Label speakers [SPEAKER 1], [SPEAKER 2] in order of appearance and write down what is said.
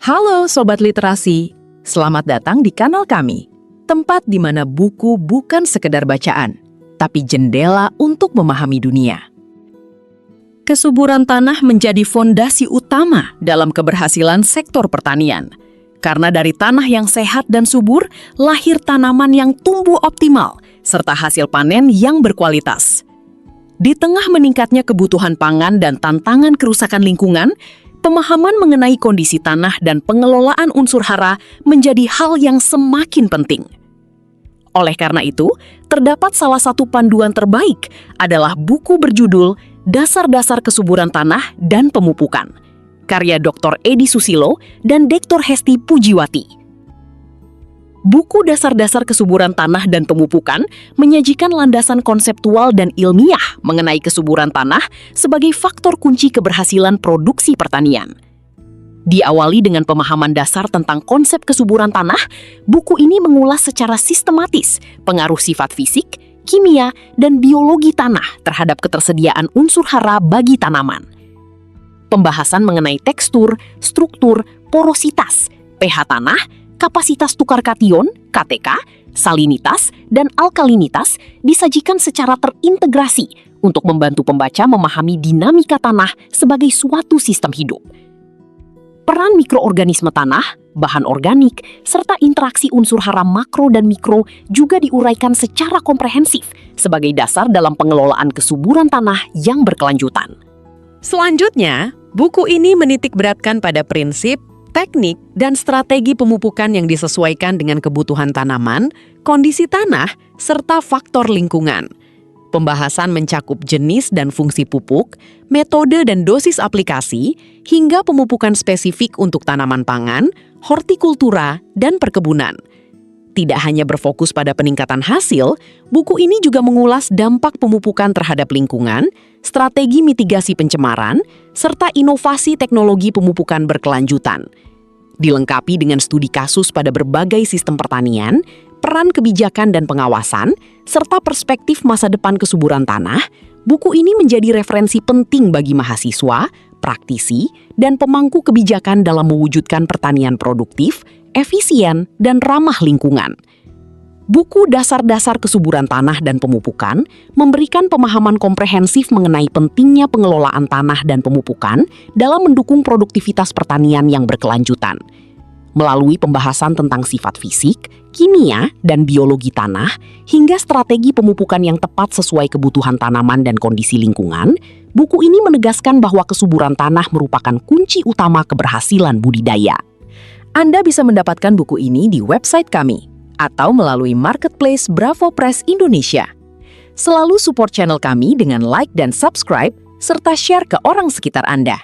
[SPEAKER 1] Halo Sobat Literasi, selamat datang di kanal kami. Tempat di mana buku bukan sekedar bacaan, tapi jendela untuk memahami dunia. Kesuburan tanah menjadi fondasi utama dalam keberhasilan sektor pertanian. Karena dari tanah yang sehat dan subur, lahir tanaman yang tumbuh optimal, serta hasil panen yang berkualitas. Di tengah meningkatnya kebutuhan pangan dan tantangan kerusakan lingkungan, pemahaman mengenai kondisi tanah dan pengelolaan unsur hara menjadi hal yang semakin penting. Oleh karena itu, terdapat salah satu panduan terbaik adalah buku berjudul Dasar-Dasar Kesuburan Tanah dan Pemupukan, karya Dr. Edi Susilo dan Dr. Hesti Pujiwati. Buku Dasar-Dasar Kesuburan Tanah dan Pemupukan menyajikan landasan konseptual dan ilmiah mengenai kesuburan tanah sebagai faktor kunci keberhasilan produksi pertanian. Diawali dengan pemahaman dasar tentang konsep kesuburan tanah, buku ini mengulas secara sistematis pengaruh sifat fisik, kimia, dan biologi tanah terhadap ketersediaan unsur hara bagi tanaman. Pembahasan mengenai tekstur, struktur, porositas, pH tanah, kapasitas tukar kation, KTK, salinitas, dan alkalinitas disajikan secara terintegrasi untuk membantu pembaca memahami dinamika tanah sebagai suatu sistem hidup. Peran mikroorganisme tanah, bahan organik, serta interaksi unsur hara makro dan mikro juga diuraikan secara komprehensif sebagai dasar dalam pengelolaan kesuburan tanah yang berkelanjutan. Selanjutnya, buku ini menitikberatkan pada prinsip, teknik, dan strategi pemupukan yang disesuaikan dengan kebutuhan tanaman, kondisi tanah, serta faktor lingkungan. Pembahasan mencakup jenis dan fungsi pupuk, metode dan dosis aplikasi, hingga pemupukan spesifik untuk tanaman pangan, hortikultura, dan perkebunan. Tidak hanya berfokus pada peningkatan hasil, buku ini juga mengulas dampak pemupukan terhadap lingkungan, strategi mitigasi pencemaran, serta inovasi teknologi pemupukan berkelanjutan. Dilengkapi dengan studi kasus pada berbagai sistem pertanian, peran kebijakan dan pengawasan, serta perspektif masa depan kesuburan tanah, buku ini menjadi referensi penting bagi mahasiswa, praktisi, dan pemangku kebijakan dalam mewujudkan pertanian produktif, efisien, dan ramah lingkungan. Buku Dasar-Dasar Kesuburan Tanah dan Pemupukan memberikan pemahaman komprehensif mengenai pentingnya pengelolaan tanah dan pemupukan dalam mendukung produktivitas pertanian yang berkelanjutan. Melalui pembahasan tentang sifat fisik, kimia, dan biologi tanah, hingga strategi pemupukan yang tepat sesuai kebutuhan tanaman dan kondisi lingkungan, buku ini menegaskan bahwa kesuburan tanah merupakan kunci utama keberhasilan budidaya. Anda bisa mendapatkan buku ini di website kami, atau melalui marketplace Bravo Press Indonesia. Selalu support channel kami dengan like dan subscribe, serta share ke orang sekitar Anda.